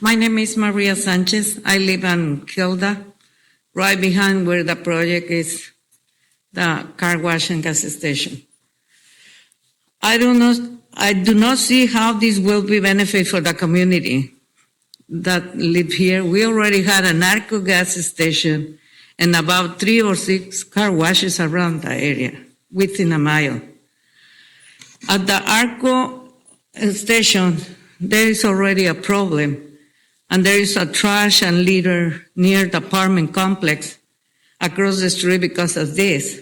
My name is Maria Sanchez. I live in Hilda, right behind where the project is, the car wash and gas station. I do not see how this will be benefit for the community that live here. We already had an Arco gas station and about 3 or 6 car washes around the area, within a mile. At the Arco station, there is already a problem, and there is a trash and litter near the apartment complex across the street because of this.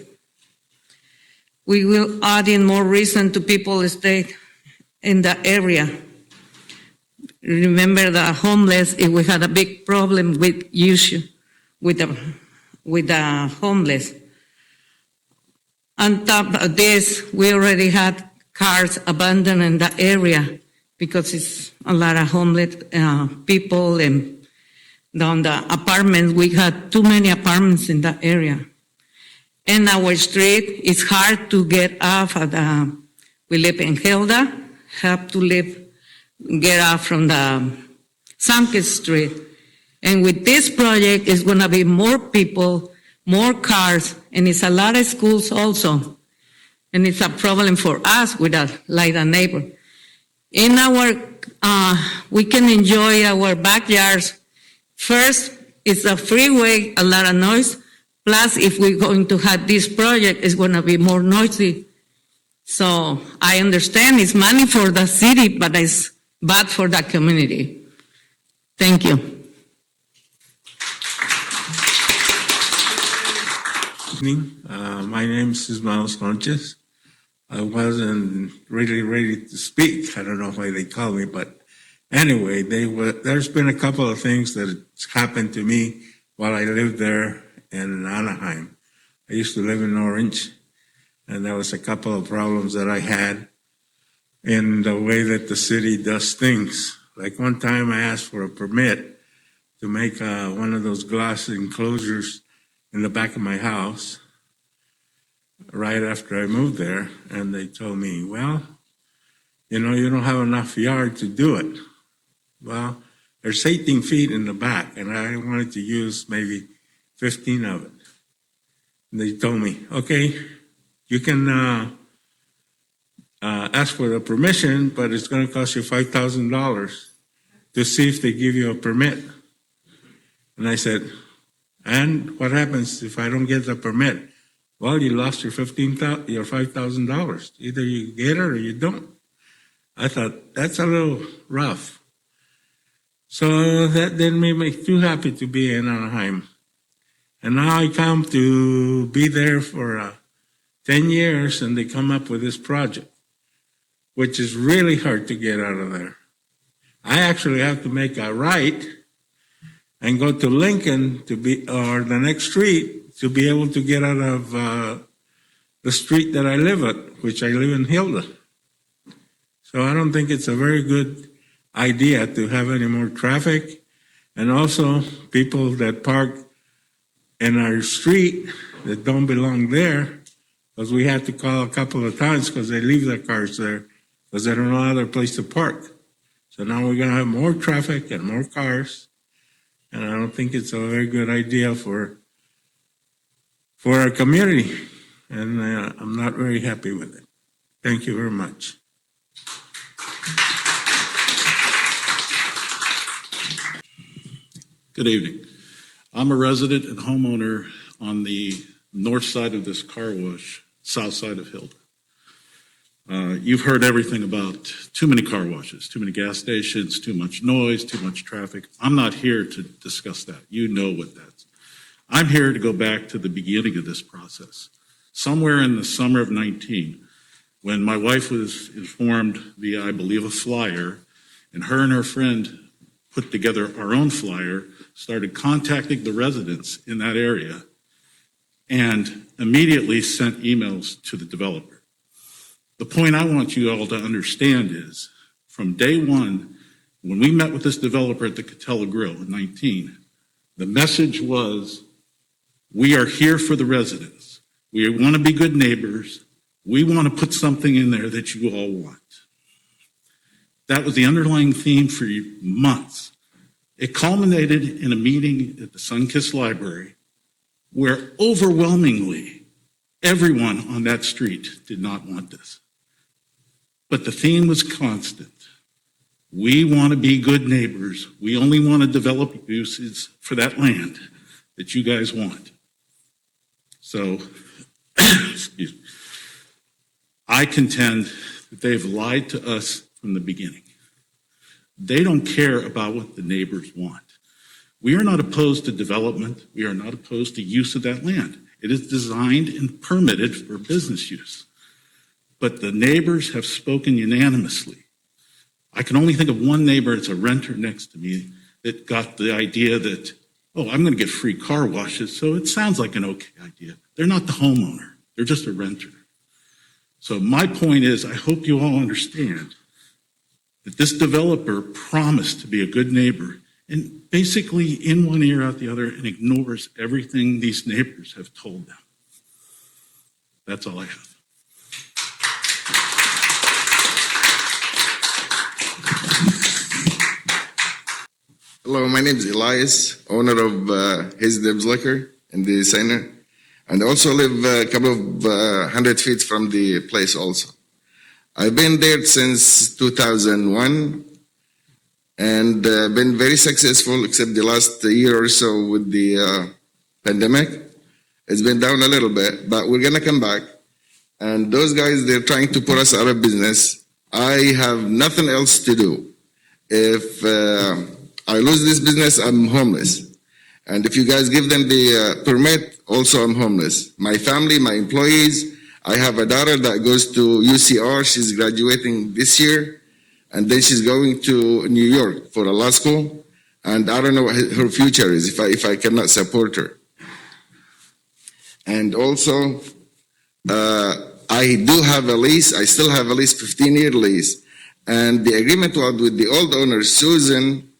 We will add in more reason to people stay in the area. Remember the homeless, if we had a big problem with issue with the homeless. On top of this, we already had cars abandoned in the area because it's a lot of homeless people, and down the apartments, we had too many apartments in that area. In our street, it's hard to get off of we live in Hilda, have to get off from the Sunkist Street. And with this project, it's gonna be more people, more cars, and it's a lot of schools also. And it's a problem for us with a neighbor. In our, we can enjoy our backyards. First, it's a freeway, a lot of noise. Plus, if we're going to have this project, it's going to be more noisy. So I understand it's money for the city, but it's bad for the community. Thank you. My name is Ismael Sanchez. I wasn't really ready to speak. I don't know why they called me, but anyway, there's been a couple of things that happened to me while I lived there in Anaheim. I used to live in Orange, and there was a couple of problems that I had in the way that the city does things. Like one time I asked for a permit to make one of those glass enclosures in the back of my house right after I moved there, and they told me, well, you know, you don't have enough yard to do it. Well, there's 18 feet in the back, and I wanted to use maybe 15 of it. And they told me, okay, you can ask for the permission, but it's going to cost you $5,000 to see if they give you a permit. And I said, and what happens if I don't get the permit? Well, you lost your $5,000. Either you get it or you don't. I thought, that's a little rough. So that didn't make me too happy to be in Anaheim. And now I come to be there for 10 years, and they come up with this project, which is really hard to get out of there. I actually have to make a right and go to Lincoln or the next street to be able to get out of the street that I live at, which I live in Hilda. So I don't think it's a very good idea to have any more traffic, and also people that park in our street that don't belong there, because we had to call a couple of times because they leave their cars there because they don't know other place to park. So now we're going to have more traffic and more cars, and I don't think it's a very good idea for our community, and I'm not very happy with it. Thank you very much. Good evening. I'm a resident and homeowner on the north side of this car wash, south side of Hilda. You've heard everything about too many car washes, too many gas stations, too much noise, too much traffic. I'm not here to discuss that. You know what that's. I'm here to go back to the beginning of this process. Somewhere in the summer of 19, when my wife was informed via, I believe, a flyer, and her friend put together our own flyer, started contacting the residents in that area, and immediately sent emails to the developer. The point I want you all to understand is, from day one, when we met with this developer at the Catella Grill in 19, the message was, we are here for the residents. We want to be good neighbors. We want to put something in there that you all want. That was the underlying theme for months. It culminated in a meeting at the Sunkist Library where overwhelmingly everyone on that street did not want this. But the theme was constant. We want to be good neighbors. We only want to develop uses for that land that you guys want. So, excuse me, I contend that they've lied to us from the beginning. They don't care about what the neighbors want. We are not opposed to development. We are not opposed to use of that land. It is designed and permitted for business use. But the neighbors have spoken unanimously. I can only think of one neighbor, it's a renter next to me, that got the idea that, oh, I'm going to get free car washes, so it sounds like an okay idea. They're not the homeowner. They're just a renter. So my point is, I hope you all understand that this developer promised to be a good neighbor and basically in one ear out the other and ignores everything these neighbors have told them. That's all I have. Hello, my name is Elias, owner of His Dibs Liquor in the center, and also live a couple of 100 feet from the place also. I've been there since 2001 and been very successful except the last year or so with the pandemic. It's been down a little bit, but we're going to come back. And those guys, they're trying to put us out of business. I have nothing else to do. If I lose this business, I'm homeless. And if you guys give them the permit, also I'm homeless. My family, my employees, I have a daughter that goes to UCR. She's graduating this year. And then she's going to New York for a law school. And I don't know what her future is if I cannot support her. And also, I do have a lease. I still have a lease, 15-year lease. And the agreement was with the old owner, Susan,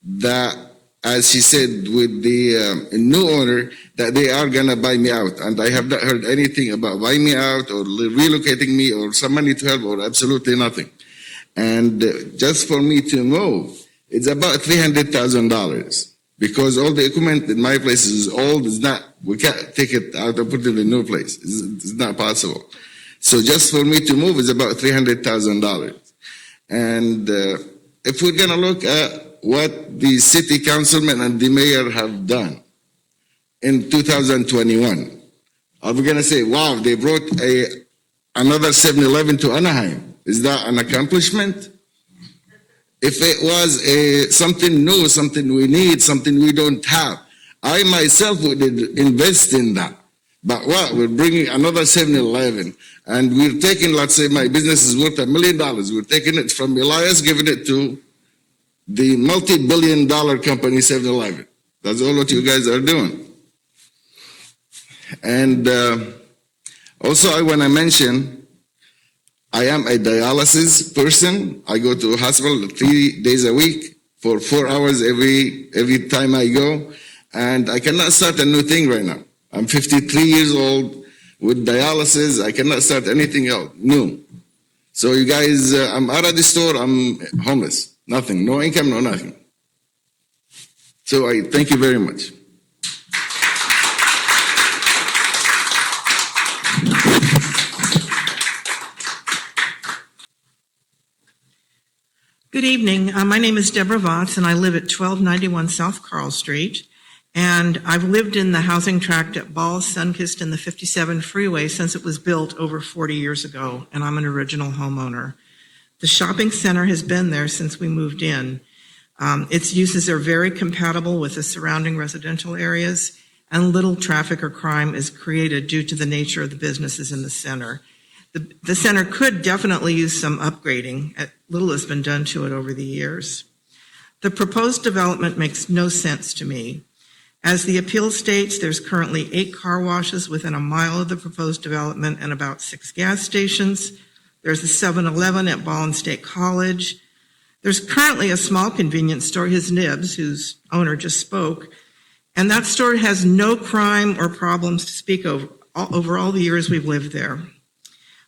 that, as she said, with the new owner, that they are going to buy me out. And I have not heard anything about buying me out or relocating me or some money to help or absolutely nothing. And just for me to move, it's about $300,000 because all the equipment in my place is old. It's not, we can't take it out and put it in a new place. It's not possible. So just for me to move is about $300,000. And if we're going to look at what the city councilman and the mayor have done in 2021, are we going to say, wow, they brought another 7-Eleven to Anaheim? Is that an accomplishment? If it was something new, something we need, something we don't have, I myself would invest in that. But what? We're bringing another 7-Eleven, and we're taking, let's say my business is worth $1 million. We're taking it from Elias, giving it to the multi-billion-dollar company 7-Eleven. That's all what you guys are doing. And also I want to mention, I am a dialysis person. I go to a hospital 3 days a week for 4 hours every time I go. And I cannot start a new thing right now. I'm 53 years old with dialysis. I cannot start anything else new. So you guys, I'm out of the store. I'm homeless. Nothing. No income, no nothing. So I thank you very much. Good evening. My name is Deborah Votz, and I live at 1291 South Carl Street. And I've lived in the housing tract at Ball, Sunkist, and the 57 freeway since it was built over 40 years ago, and I'm an original homeowner. The shopping center has been there since we moved in. Its uses are very compatible with the surrounding residential areas, and little traffic or crime is created due to the nature of the businesses in the center. The center could definitely use some upgrading. Little has been done to it over the years. The proposed development makes no sense to me. As the appeal states, there's currently 8 car washes within a mile of the proposed development and about 6 gas stations. There's a 7-Eleven at Ball and State College. There's currently a small convenience store, His Nibs, whose owner just spoke, and that store has no crime or problems to speak of over all the years we've lived there.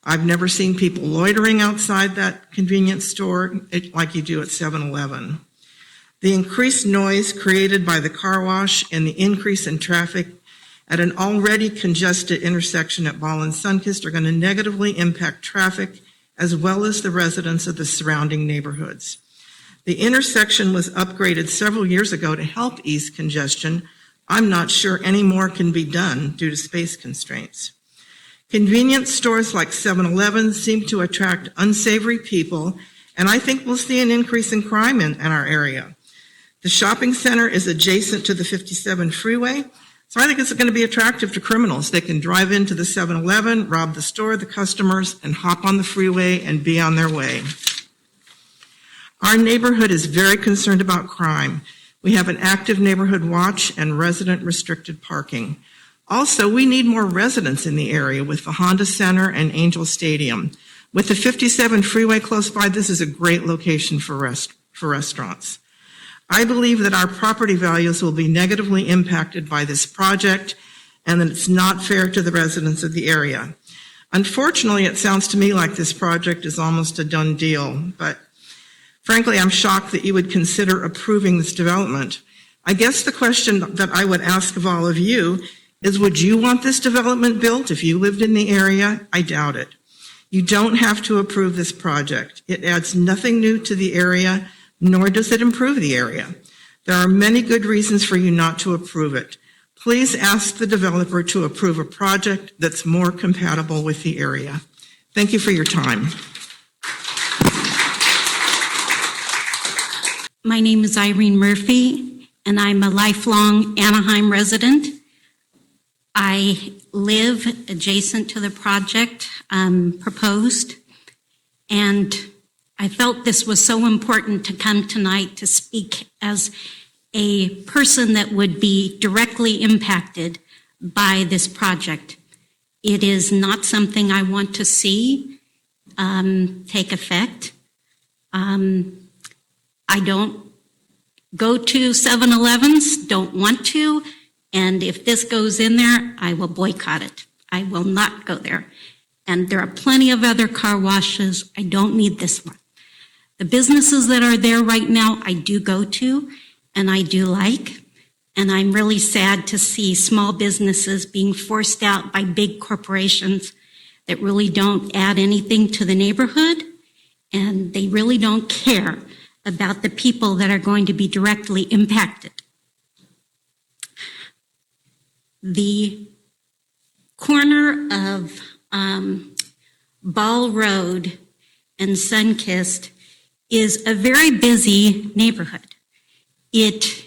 I've never seen people loitering outside that convenience store like you do at 7-Eleven. The increased noise created by the car wash and the increase in traffic at an already congested intersection at Ball and Sunkist are going to negatively impact traffic as well as the residents of the surrounding neighborhoods. The intersection was upgraded several years ago to help ease congestion. I'm not sure any more can be done due to space constraints. Convenience stores like 7-Eleven seem to attract unsavory people, and I think we'll see an increase in crime in our area. The shopping center is adjacent to the 57 freeway, so I think it's going to be attractive to criminals. They can drive into the 7-Eleven, rob the store, the customers, and hop on the freeway and be on their way. Our neighborhood is very concerned about crime. We have an active neighborhood watch and resident restricted parking. Also, we need more residents in the area with the Honda Center and Angel Stadium. With the 57 freeway close by, this is a great location for restaurants. I believe that our property values will be negatively impacted by this project and that it's not fair to the residents of the area. Unfortunately, it sounds to me like this project is almost a done deal, but frankly, I'm shocked that you would consider approving this development. I guess the question that I would ask of all of you is, would you want this development built if you lived in the area? I doubt it. You don't have to approve this project. It adds nothing new to the area, nor does it improve the area. There are many good reasons for you not to approve it. Please ask the developer to approve a project that's more compatible with the area. Thank you for your time. My name is Irene Murphy, and I'm a lifelong Anaheim resident. I live adjacent to the project proposed, and I felt this was so important to come tonight to speak as a person that would be directly impacted by this project. It is not something I want to see take effect. I don't go to 7-Elevens, don't want to, and if this goes in there, I will boycott it. I will not go there. And there are plenty of other car washes. I don't need this one. The businesses that are there right now, I do go to, and I do like, and I'm really sad to see small businesses being forced out by big corporations that really don't add anything to the neighborhood, and they really don't care about the people that are going to be directly impacted. The corner of Ball Road and Sunkist is a very busy neighborhood. It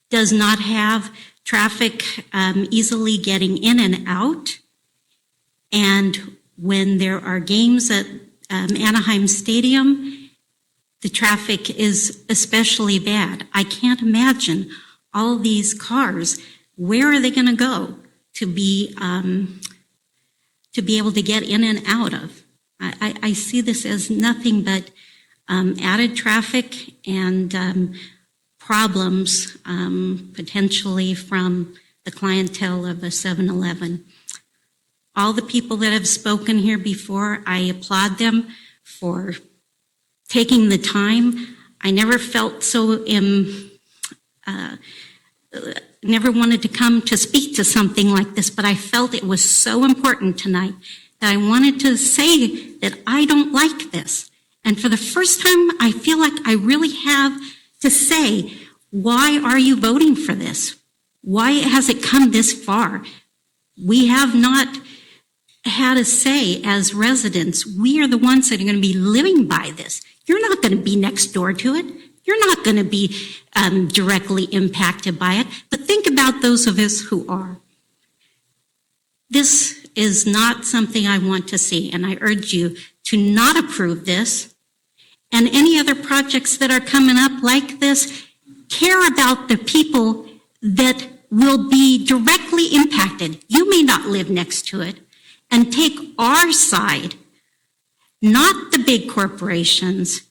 does not have traffic easily getting in and out. And when there are games at Anaheim Stadium, the traffic is especially bad. I can't imagine all these cars. Where are they going to go to be able to get in and out of? I see this as nothing but added traffic and problems potentially from the clientele of a 7-Eleven. All the people that have spoken here before, I applaud them for taking the time. I never felt so, never wanted to come to speak to something like this, but I felt it was so important tonight that I wanted to say that I don't like this. And for the first time, I feel like I really have to say, why are you voting for this? Why has it come this far? We have not had a say as residents. We are the ones that are going to be living by this. You're not going to be next door to it. You're not going to be directly impacted by it. But think about those of us who are. This is not something I want to see, and I urge you to not approve this. And any other projects that are coming up like this, care about the people that will be directly impacted. You may not live next to it, and take our side, not the big corporations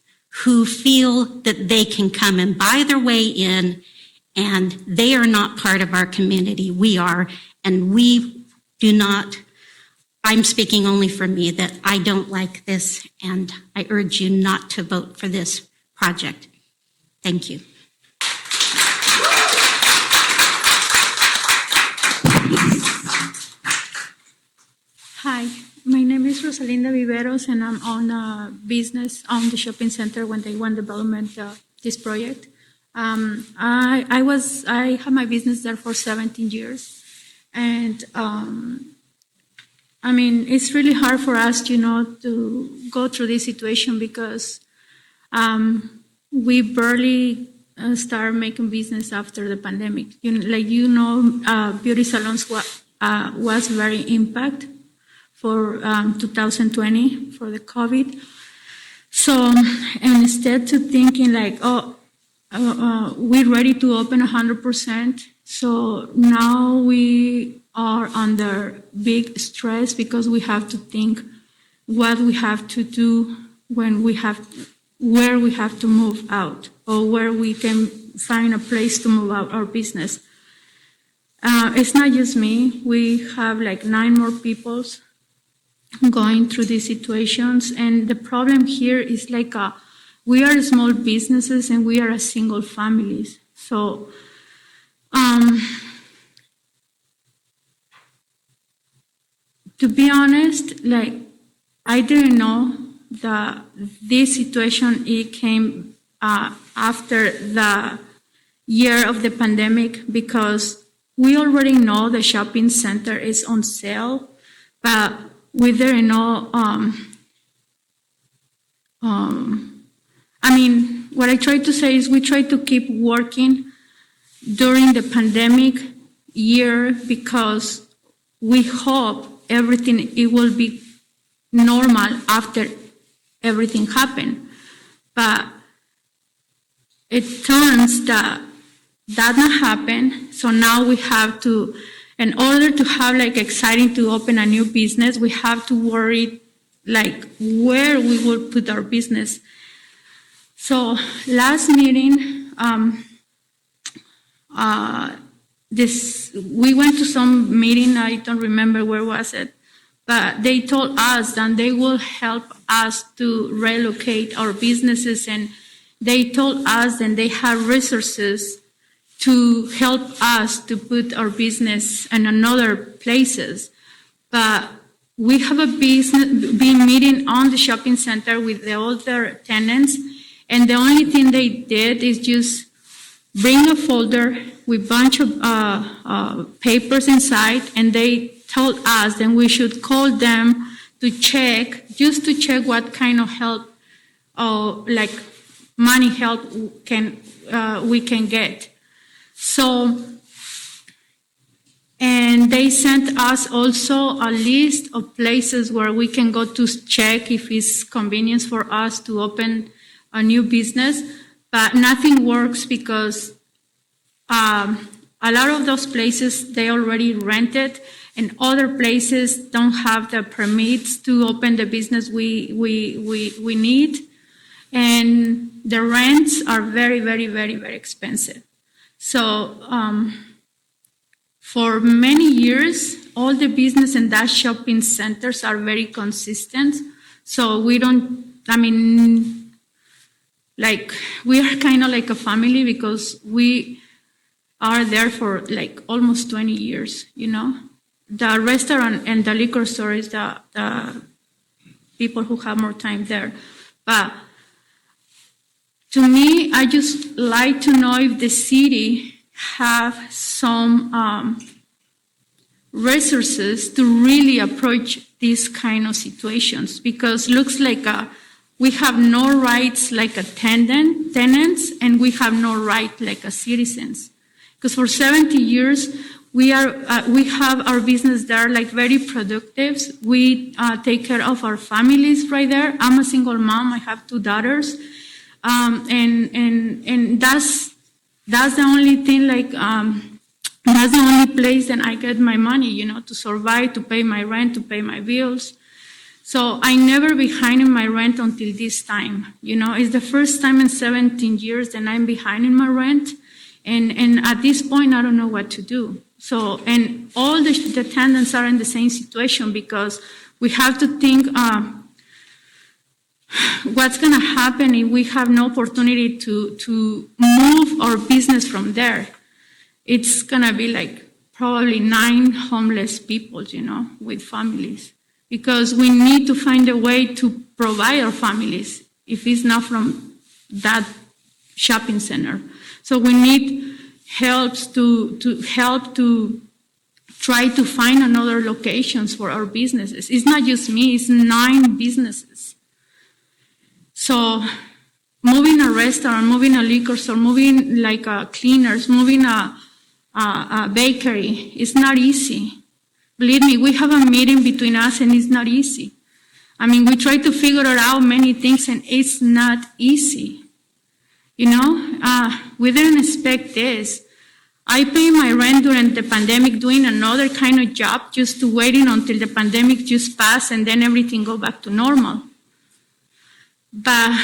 who feel that they can come and buy their way in, and they are not part of our community. We are, and we do not. I'm speaking only for me, that I don't like this, and I urge you not to vote for this project. Thank Thank you. Hi, my name is Rosalinda Viveros, and I'm on a business on the shopping center when they want development this project. I have my business there for 17 years, and I mean it's really hard for us, to go through this situation because we barely start making business after the pandemic. Beauty salons was very impacted for 2020 for the COVID. So, and instead to thinking like, we're ready to open 100%. So now we are under big stress because we have to think what we have to do where we have to move out, or where we can find a place to move out our business. It's not just me. We have like 9 more people going through these situations, and the problem here is like we are small businesses and we are a single families. So to be honest, like I didn't know that this situation came after the year of the pandemic, because we already know the shopping center is on sale, but we didn't know. I mean, what I try to say is we try to keep working during the pandemic year because we hope it will be normal after everything happened. But it turns that not happen. So now we have to, in order to have like exciting to open a new business, we have to worry like where we will put our business. So last meeting, we went to some meeting, I don't remember where was it, but they told us that they will help us to relocate our businesses, and they told us that they have resources to help us to put our business in another places. But we have been meeting on the shopping center with the older tenants, and the only thing they did is just bring a folder with a bunch of papers inside, and they told us that we should call them to check what kind of help, like money help we can get. So, and they sent us also a list of places where we can go to check if it's convenient for us to open a new business, but nothing works because a lot of those places they already rented, and other places don't have the permits to open the business we need, and the rents are very, very, very, very expensive. So for many years, all the business in that shopping centers are very consistent. So we are kind of like a family because we are there for like almost 20 years, The restaurant and the liquor store is the people who have more time there. But to me, I just like to know if the city have some resources to really approach these kind of situations, because looks like we have no rights like a tenants, and we have no right like a citizens. Because for 70 years, we have our business there like very productive. We take care of our families right there. I'm a single mom. I have 2 daughters. And that's the only thing, like, that's the only place that I get my money, to survive, to pay my rent, to pay my bills. So I never behind in my rent until this time, It's the first time in 17 years that I'm behind in my rent. And at this point, I don't know what to do. So, and all the tenants are in the same situation because we have to think, what's going to happen if we have no opportunity to move our business from there? It's going to be like probably 9 homeless people, with families, because we need to find a way to provide our families if it's not from that shopping center. So we need help to try to find another locations for our businesses. It's not just me, it's 9 businesses. So moving a restaurant, moving a liquor store, moving like cleaners, moving a bakery, it's not easy. Believe me, we have a meeting between us and it's not easy. I mean, we try to figure out many things and it's not easy. We didn't expect this. I pay my rent during the pandemic doing another kind of job, just to waiting until the pandemic just passed and then everything go back to normal. But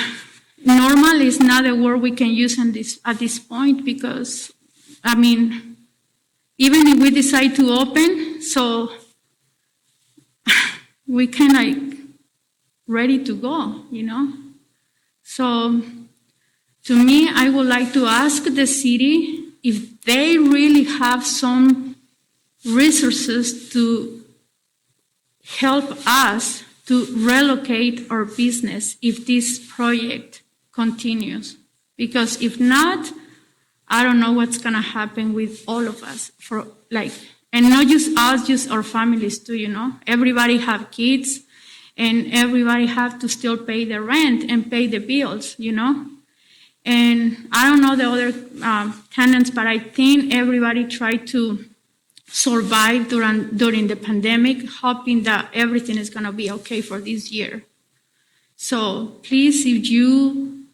normal is not a word we can use at this point, because, I mean, even if we decide to open, so we can ready to go, So to me, I would like to ask the city if they really have some resources to help us to relocate our business if this project continues. Because if not, I don't know what's gonna happen with all of us, and not just us, just our families too, Everybody have kids and everybody have to still pay the rent and pay the bills, And I don't know the other tenants, but I think everybody tried to survive during the pandemic, hoping that everything is going to be okay for this year. So please, if you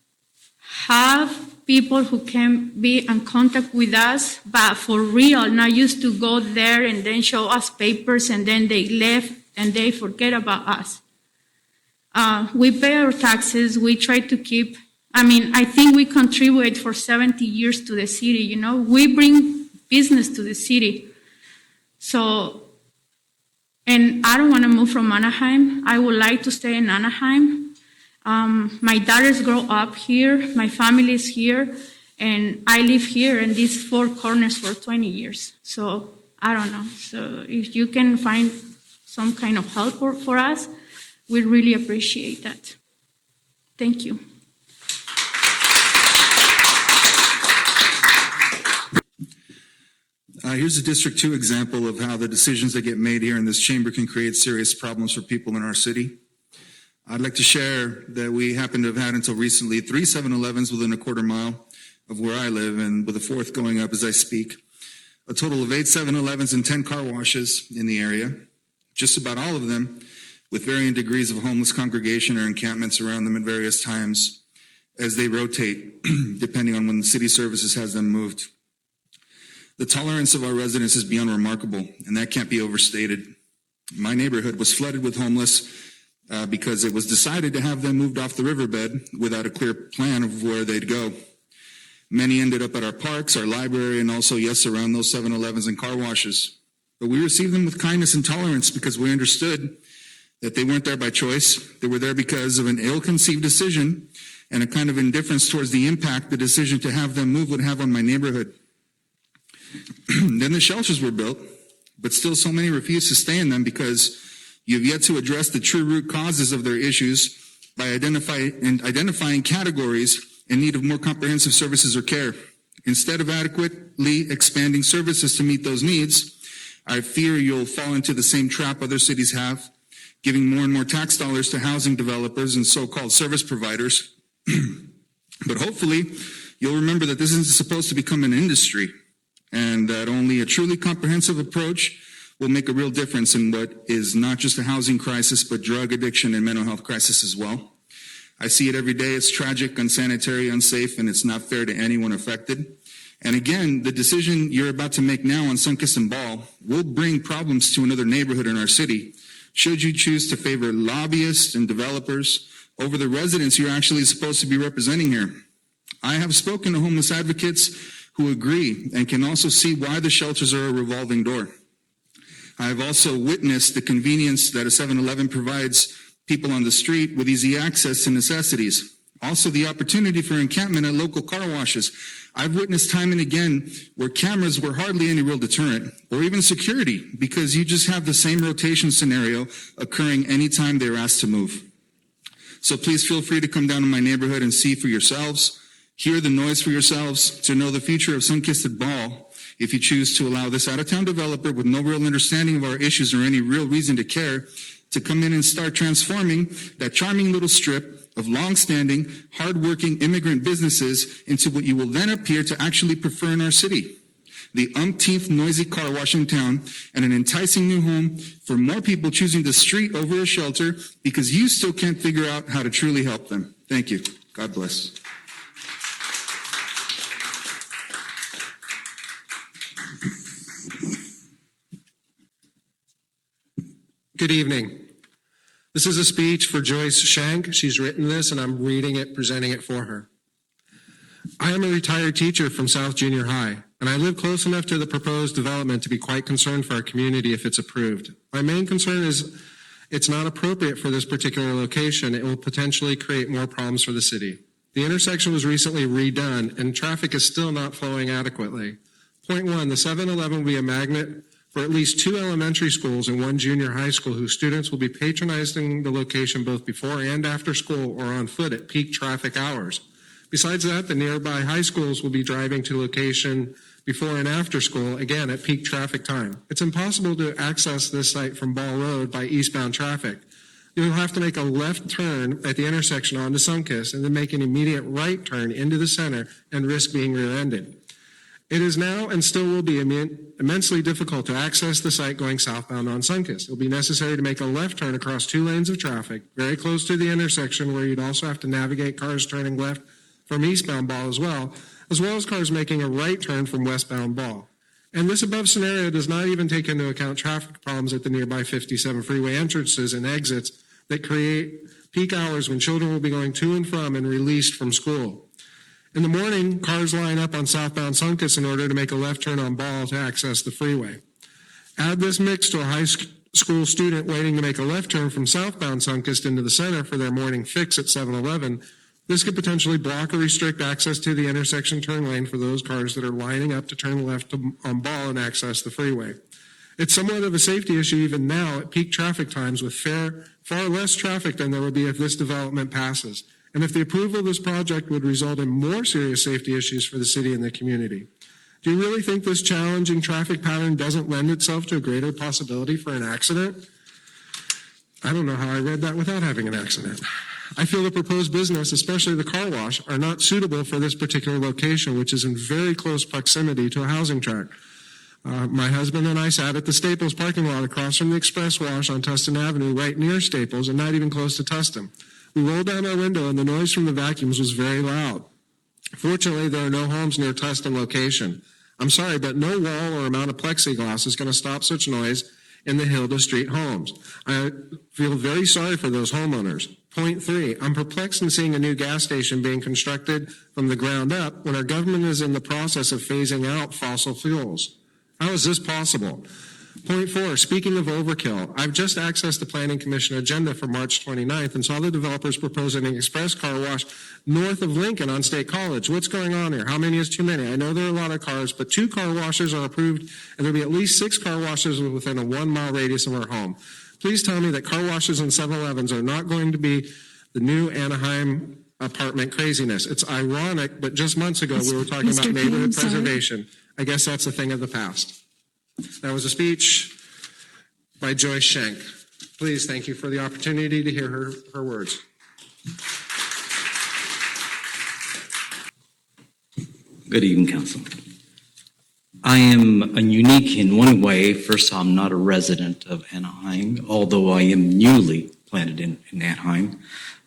have people who can be in contact with us, but for real, not used to go there and then show us papers and then they left and they forget about us. We pay our taxes, we try to keep, I think we contribute for 70 years to the city, We bring business to the city. So, and I don't want to move from Anaheim. I would like to stay in Anaheim. My daughters grow up here, my family is here, and I live here in these 4 corners for 20 years. So, I don't know. So, if you can find some kind of help for us, we'd really appreciate that. Thank you. Here's a District 2 example of how the decisions that get made here in this chamber can create serious problems for people in our city. I'd like to share that we happen to have had until recently 3 7-Elevens within a quarter mile of where I live, and with a 4th going up as I speak. A total of 8 7-Elevens and 10 car washes in the area. Just about all of them with varying degrees of homeless congregation or encampments around them at various times as they rotate, depending on when the city services has them moved. The tolerance of our residents is beyond remarkable, and that can't be overstated. My neighborhood was flooded with homeless because it was decided to have them moved off the riverbed without a clear plan of where they'd go. Many ended up at our parks, our library, and also, yes, around those 7-Elevens and car washes. But we received them with kindness and tolerance because we understood that they weren't there by choice. They were there because of an ill-conceived decision and a kind of indifference towards the impact the decision to have them move would have on my neighborhood. Then the shelters were built, but still so many refuse to stay in them because you've yet to address the true root causes of their issues by identifying categories in need of more comprehensive services or care. Instead of adequately expanding services to meet those needs, I fear you'll fall into the same trap other cities have, giving more and more tax dollars to housing developers and so-called service providers. But hopefully, you'll remember that this isn't supposed to become an industry, and that only a truly comprehensive approach will make a real difference in what is not just a housing crisis, but drug addiction and mental health crisis as well. I see it every day. It's tragic, unsanitary, unsafe, and it's not fair to anyone affected. And again, the decision you're about to make now on Sunkist-Ball will bring problems to another neighborhood in our city, should you choose to favor lobbyists and developers over the residents you're actually supposed to be representing here. I have spoken to homeless advocates who agree and can also see why the shelters are a revolving door. I have also witnessed the convenience that a 7-Eleven provides people on the street with easy access to necessities. Also, the opportunity for encampment at local car washes. I've witnessed time and again where cameras were hardly any real deterrent, or even security, because you just have the same rotation scenario occurring anytime they're asked to move. So please feel free to come down to my neighborhood and see for yourselves, hear the noise for yourselves, to know the future of Sunkist-Ball if you choose to allow this out-of-town developer with no real understanding of our issues or any real reason to care to come in and start transforming that charming little strip of long-standing, hard-working immigrant businesses into what you will then appear to actually prefer in our city. The umpteenth noisy car wash in town and an enticing new home for more people choosing the street over a shelter because you still can't figure out how to truly help them. Thank you. God bless. Good evening. This is a speech for Joyce Schenk. She's written this, and I'm reading it, presenting it for her. I am a retired teacher from South Junior High, and I live close enough to the proposed development to be quite concerned for our community if it's approved. My main concern is it's not appropriate for this particular location. It will potentially create more problems for the city. The intersection was recently redone, and traffic is still not flowing adequately. Point one, the 7-Eleven will be a magnet for at least 2 elementary schools and 1 junior high school whose students will be patronizing the location both before and after school or on foot at peak traffic hours. Besides that, the nearby high schools will be driving to location before and after school, again at peak traffic time. It's impossible to access this site from Ball Road by eastbound traffic. You'll have to make a left turn at the intersection onto Sunkist and then make an immediate right turn into the center and risk being rear-ended. It is now and still will be immensely difficult to access the site going southbound on Sunkist. It will be necessary to make a left turn across 2 lanes of traffic, very close to the intersection where you'd also have to navigate cars turning left from eastbound Ball as well as cars making a right turn from westbound Ball. And this above scenario does not even take into account traffic problems at the nearby 57 freeway entrances and exits that create peak hours when children will be going to and from and released from school. In the morning, cars line up on southbound Sunkist in order to make a left turn on Ball to access the freeway. Add this mix to a high school student waiting to make a left turn from southbound Sunkist into the center for their morning fix at 7-Eleven. This could potentially block or restrict access to the intersection turn lane for those cars that are lining up to turn left on Ball and access the freeway. It's somewhat of a safety issue even now at peak traffic times with far less traffic than there would be if this development passes. And if the approval of this project would result in more serious safety issues for the city and the community. Do you really think this challenging traffic pattern doesn't lend itself to a greater possibility for an accident? I don't know how I read that without having an accident. I feel the proposed business, especially the car wash, are not suitable for this particular location, which is in very close proximity to a housing tract. My husband and I sat at the Staples parking lot across from the Express Wash on Tustin Avenue, right near Staples and not even close to Tustin. We rolled down our window and the noise from the vacuums was very loud. Fortunately, there are no homes near Tustin location. I'm sorry, but no wall or amount of plexiglass is going to stop such noise in the Hilda Street homes. I feel very sorry for those homeowners. Point three, I'm perplexed in seeing a new gas station being constructed from the ground up when our government is in the process of phasing out fossil fuels. How is this possible? Point four, speaking of overkill, I've just accessed the Planning Commission agenda for March 29th and saw the developers proposing an express car wash north of Lincoln on State College. What's going on here? How many is too many? I know there are a lot of cars, but 2 car washers are approved, and there'll be at least 6 car washers within a 1-mile radius of our home. Please tell me that car washes and 7-Elevens are not going to be the new Anaheim apartment craziness. It's ironic, but just months ago we were talking about neighborhood preservation. I guess that's a thing of the past. That was a speech by Joyce Schenk. Please, thank you for the opportunity to hear her words. Good evening, Council. I am unique in one way. First, I'm not a resident of Anaheim, although I am newly planted in Anaheim,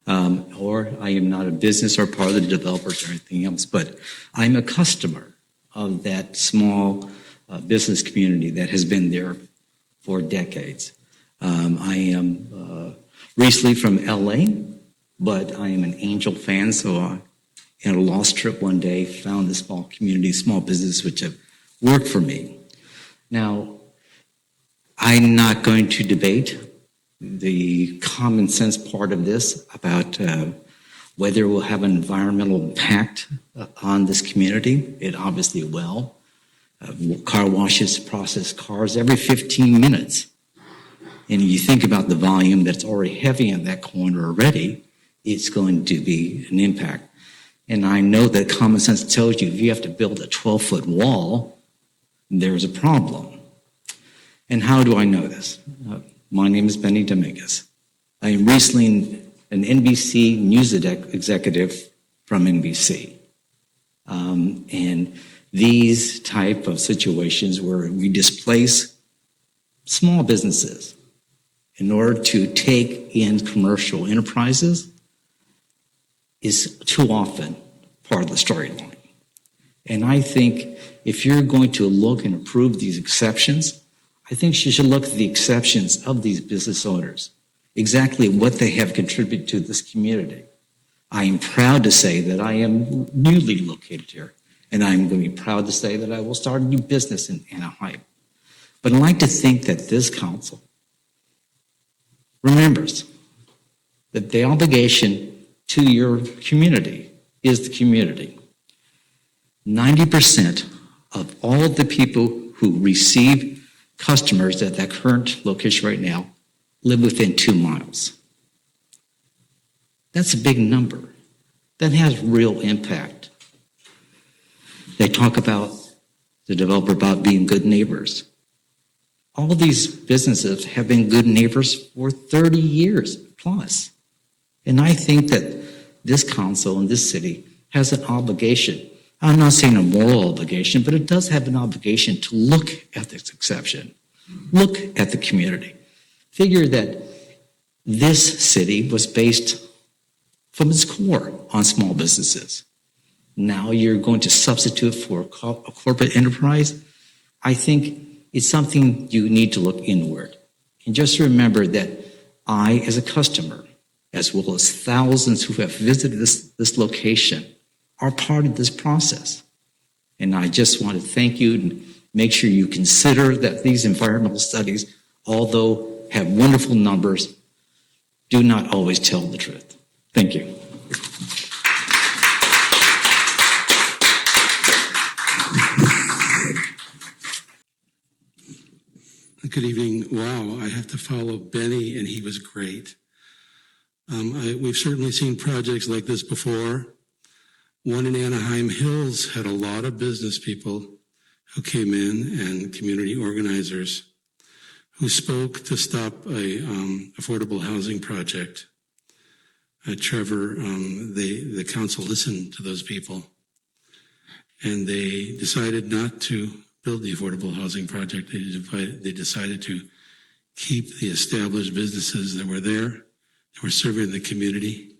or I am not a business or part of the developers or anything else, but I'm a customer of that small business community that has been there for decades. I am recently from LA, but I am an Angel fan, so in a lost trip one day, found this small community, small business, which have worked for me. Now, I'm not going to debate the common sense part of this about whether it will have an environmental impact on this community. It obviously will. Car washes process cars every 15 minutes. And you think about the volume that's already heavy in that corner already, it's going to be an impact. And I know that common sense tells you if you have to build a 12-foot wall, there's a problem. And how do I know this? My name is Benny Dominguez. I am recently an NBC news executive from NBC. And these type of situations where we displace small businesses in order to take in commercial enterprises is too often part of the storyline. And I think if you're going to look and approve these exceptions, I think you should look at the exceptions of these business owners, exactly what they have contributed to this community. I am proud to say that I am newly located here, and I'm going to be proud to say that I will start a new business in Anaheim. But I'd like to think that this council remembers that the obligation to your community is the community. 90% of all of the people who receive customers at that current location right now live within 2 miles. That's a big number. That has real impact. They talk about the developer about being good neighbors. All these businesses have been good neighbors for 30 years plus. And I think that this council and this city has an obligation. I'm not saying a moral obligation, but it does have an obligation to look at this exception. Look at the community. Figure that this city was based from its core on small businesses. Now you're going to substitute for a corporate enterprise. I think it's something you need to look inward. And just remember that I, as a customer, as well as thousands who have visited this location, are part of this process. And I just want to thank you and make sure you consider that these environmental studies, although have wonderful numbers, do not always tell the truth. Thank you. Good evening. Wow, I have to follow Benny, and he was great. We've certainly seen projects like this before. One in Anaheim Hills had a lot of business people who came in and community organizers who spoke to stop a affordable housing project. Trevor, the council listened to those people, and they decided not to build the affordable housing project. They decided to keep the established businesses that were there, that were serving the community.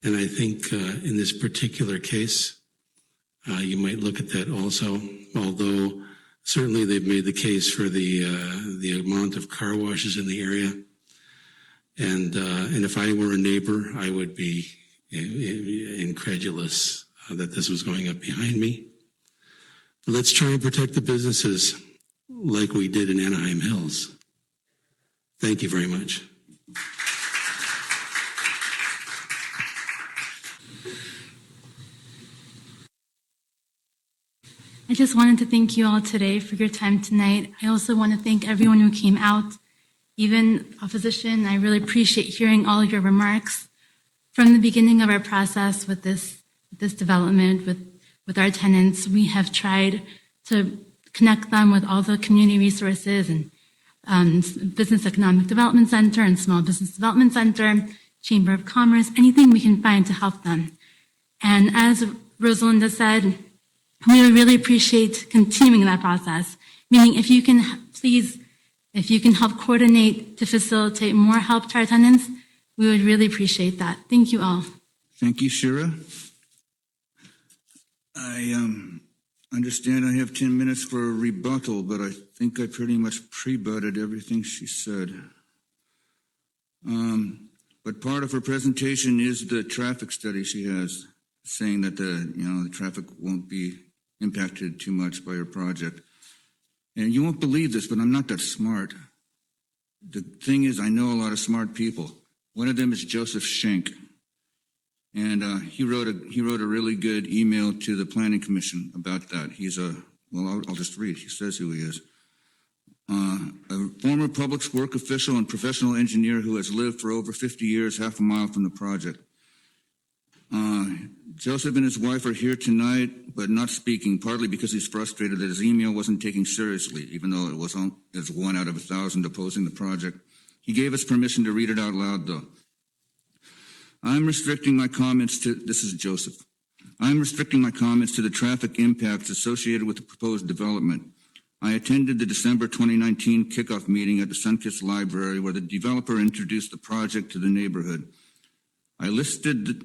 And I think in this particular case, you might look at that also, although certainly they've made the case for the amount of car washes in the area. And if I were a neighbor, I would be incredulous that this was going up behind me. But let's try and protect the businesses like we did in Anaheim Hills. Thank you very much. I just wanted to thank you all today for your time tonight. I also want to thank everyone who came out, even opposition. I really appreciate hearing all of your remarks. From the beginning of our process with this development, with our tenants, we have tried to connect them with all the community resources and Business Economic Development Center and Small Business Development Center, Chamber of Commerce, anything we can find to help them. And as Rosalinda said, we would really appreciate continuing that process, meaning if you can help coordinate to facilitate more help to our tenants, we would really appreciate that. Thank you all. Thank you, Shira. I understand I have 10 minutes for a rebuttal, but I think I pretty much pre-butted everything she said. But part of her presentation is the traffic study she has, saying that the traffic won't be impacted too much by her project. And you won't believe this, but I'm not that smart. The thing is, I know a lot of smart people. One of them is Joseph Schenk. And he wrote a really good email to the Planning Commission about that. He's I'll just read. He says who he is. A former public work official and professional engineer who has lived for over 50 years, half a mile from the project. Joseph and his wife are here tonight, but not speaking, partly because he's frustrated that his email wasn't taken seriously, even though it was 1 out of 1,000 opposing the project. He gave us permission to read it out loud, though. I'm restricting my comments to, this is Joseph. I'm restricting my comments to the traffic impacts associated with the proposed development. I attended the December 2019 kickoff meeting at the Sunkist Library where the developer introduced the project to the neighborhood. I listened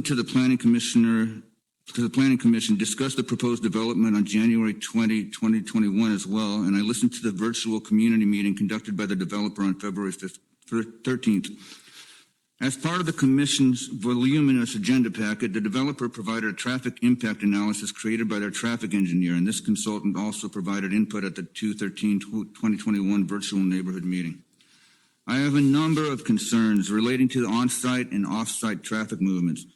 to the Planning Commission discuss the proposed development on January 20, 2021 as well, and I listened to the virtual community meeting conducted by the developer on February 13th. As part of the Commission's voluminous agenda packet, the developer provided a traffic impact analysis created by their traffic engineer, and this consultant also provided input at the 2/13/2021 virtual neighborhood meeting. I have a number of concerns relating to the on-site and off-site traffic movements.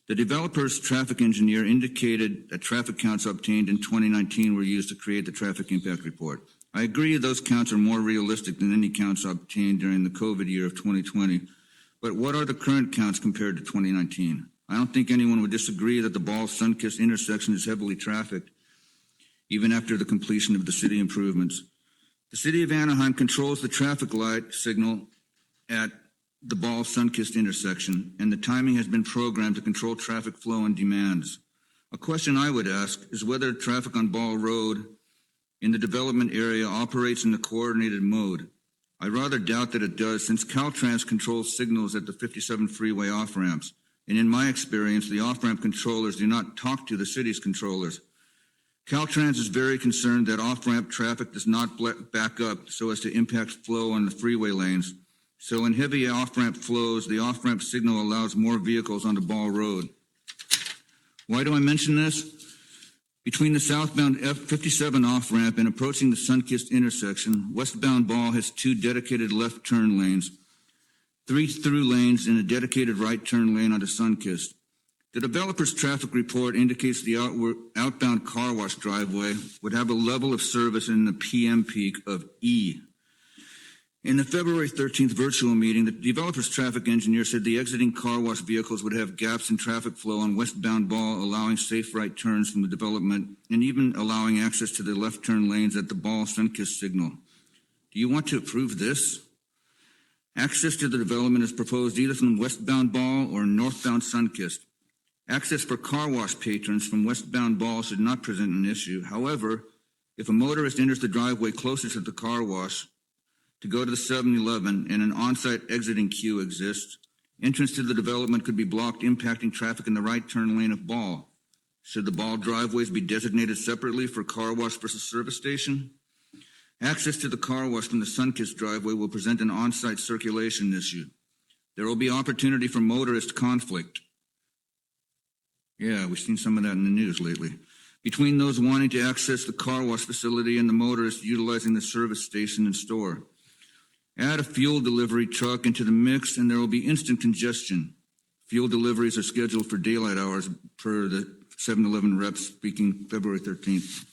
The developer's traffic engineer indicated that traffic counts obtained in 2019 were used to create the traffic impact report. I agree those counts are more realistic than any counts obtained during the COVID year of 2020. But what are the current counts compared to 2019? I don't think anyone would disagree that the Ball-Sunkist intersection is heavily trafficked, even after the completion of the city improvements. The city of Anaheim controls the traffic light signal at the Ball-Sunkist intersection, and the timing has been programmed to control traffic flow and demands. A question I would ask is whether traffic on Ball Road in the development area operates in a coordinated mode. I rather doubt that it does, since Caltrans controls signals at the 57 freeway off-ramps. And in my experience, the off-ramp controllers do not talk to the city's controllers. Caltrans is very concerned that off-ramp traffic does not back up so as to impact flow on the freeway lanes. So in heavy off-ramp flows, the off-ramp signal allows more vehicles onto Ball Road. Why do I mention this? Between the southbound F57 off-ramp and approaching the Sunkist intersection, westbound Ball has 2 dedicated left turn lanes, 3 through lanes, and a dedicated right turn lane onto Sunkist. The developer's traffic report indicates the outbound car wash driveway would have a level of service in the PM peak of E. In the February 13th virtual meeting, the developer's traffic engineer said the exiting car wash vehicles would have gaps in traffic flow on westbound Ball, allowing safe right turns from the development and even allowing access to the left turn lanes at the Ball-Sunkist signal. Do you want to approve this? Access to the development is proposed either from westbound Ball or northbound Sunkist. Access for car wash patrons from westbound Ball should not present an issue. However, if a motorist enters the driveway closest to the car wash to go to the 7-Eleven and an on-site exiting queue exists, entrance to the development could be blocked, impacting traffic in the right turn lane of Ball. Should the Ball driveways be designated separately for car wash versus service station? Access to the car wash from the Sunkist driveway will present an on-site circulation issue. There will be opportunity for motorist conflict. Yeah, we've seen some of that in the news lately. Between those wanting to access the car wash facility and the motorists utilizing the service station and store. Add a fuel delivery truck into the mix and there will be instant congestion. Fuel deliveries are scheduled for daylight hours per the 7-Eleven rep speaking February 13th.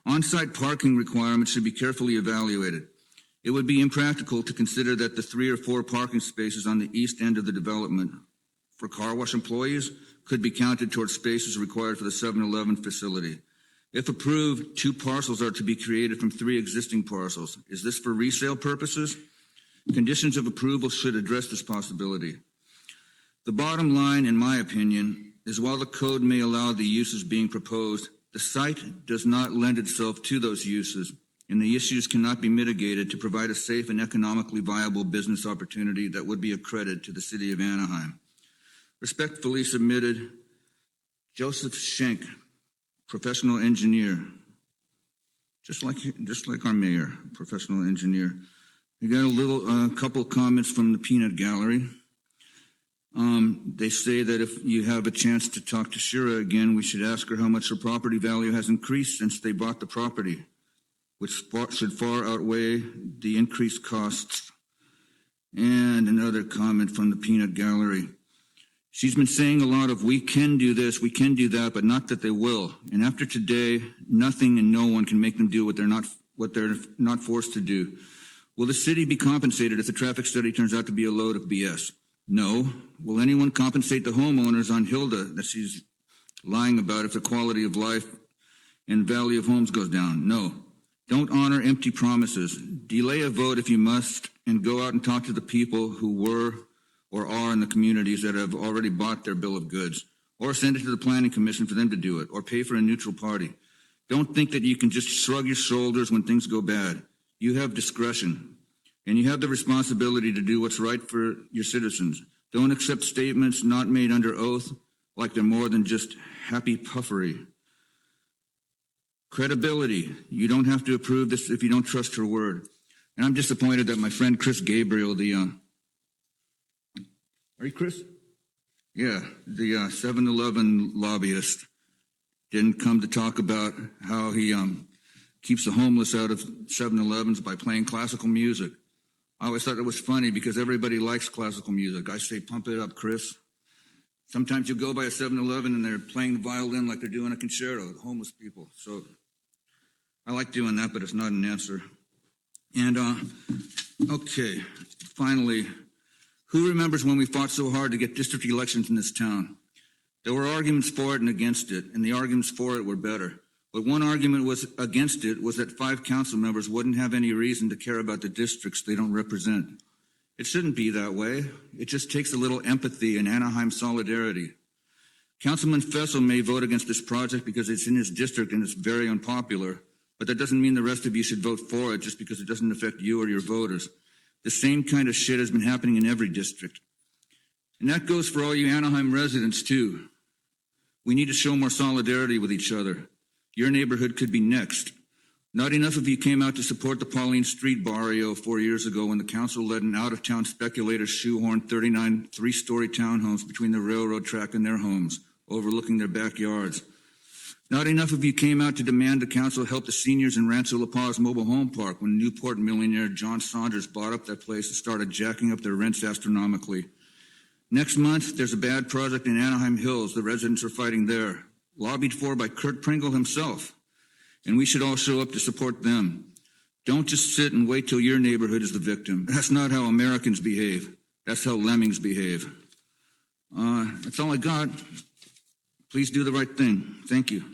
On-site parking requirements should be carefully evaluated. It would be impractical to consider that the 3 or 4 parking spaces on the east end of the development for car wash employees could be counted towards spaces required for the 7-Eleven facility. If approved, 2 parcels are to be created from 3 existing parcels. Is this for resale purposes? Conditions of approval should address this possibility. The bottom line, in my opinion, is while the code may allow the uses being proposed, the site does not lend itself to those uses, and the issues cannot be mitigated to provide a safe and economically viable business opportunity that would be a credit to the city of Anaheim. Respectfully submitted, Joseph Schenk, professional engineer, just like our mayor, professional engineer. We got a couple comments from the peanut gallery. They say that if you have a chance to talk to Shira again, we should ask her how much her property value has increased since they bought the property. which should far outweigh the increased costs. And another comment from the Peanut Gallery. She's been saying a lot of, we can do this, we can do that, but not that they will. And after today, nothing and no one can make them do what they're not forced to do. Will the city be compensated if the traffic study turns out to be a load of BS? No. Will anyone compensate the homeowners on Hilda that she's lying about if the quality of life and value of homes goes down? No. Don't honor empty promises. Delay a vote if you must, and go out and talk to the people who were or are in the communities that have already bought their bill of goods, or send it to the Planning Commission for them to do it, or pay for a neutral party. Don't think that you can just shrug your shoulders when things go bad. You have discretion, and you have the responsibility to do what's right for your citizens. Don't accept statements not made under oath like they're more than just happy puffery. Credibility. You don't have to approve this if you don't trust her word. And I'm disappointed that my friend Chris Gabriel, are you Chris? Yeah, the 7-Eleven lobbyist didn't come to talk about how he keeps the homeless out of 7-Elevens by playing classical music. I always thought it was funny because everybody likes classical music. I say, pump it up, Chris. Sometimes you go by a 7-Eleven and they're playing the violin like they're doing a concerto, the homeless people. So I like doing that, but it's not an answer. And, okay, finally, who remembers when we fought so hard to get district elections in this town? There were arguments for it and against it, and the arguments for it were better. But one argument was against it was that 5 council members wouldn't have any reason to care about the districts they don't represent. It shouldn't be that way. It just takes a little empathy and Anaheim solidarity. Councilman Fessel may vote against this project because it's in his district and it's very unpopular, but that doesn't mean the rest of you should vote for it just because it doesn't affect you or your voters. The same kind of shit has been happening in every district. And that goes for all you Anaheim residents too. We need to show more solidarity with each other. Your neighborhood could be next. Not enough of you came out to support the Pauline Street barrio 4 years ago when the council let an out-of-town speculator shoehorn 39 three-story townhomes between the railroad track and their homes, overlooking their backyards. Not enough of you came out to demand the council help the seniors in Rancho La Paz Mobile Home Park when Newport millionaire John Saunders bought up that place and started jacking up their rents astronomically. Next month, there's a bad project in Anaheim Hills. The residents are fighting there, lobbied for by Kurt Pringle himself. And we should all show up to support them. Don't just sit and wait till your neighborhood is the victim. That's not how Americans behave. That's how lemmings behave. That's all I got. Please do the right thing. Thank you.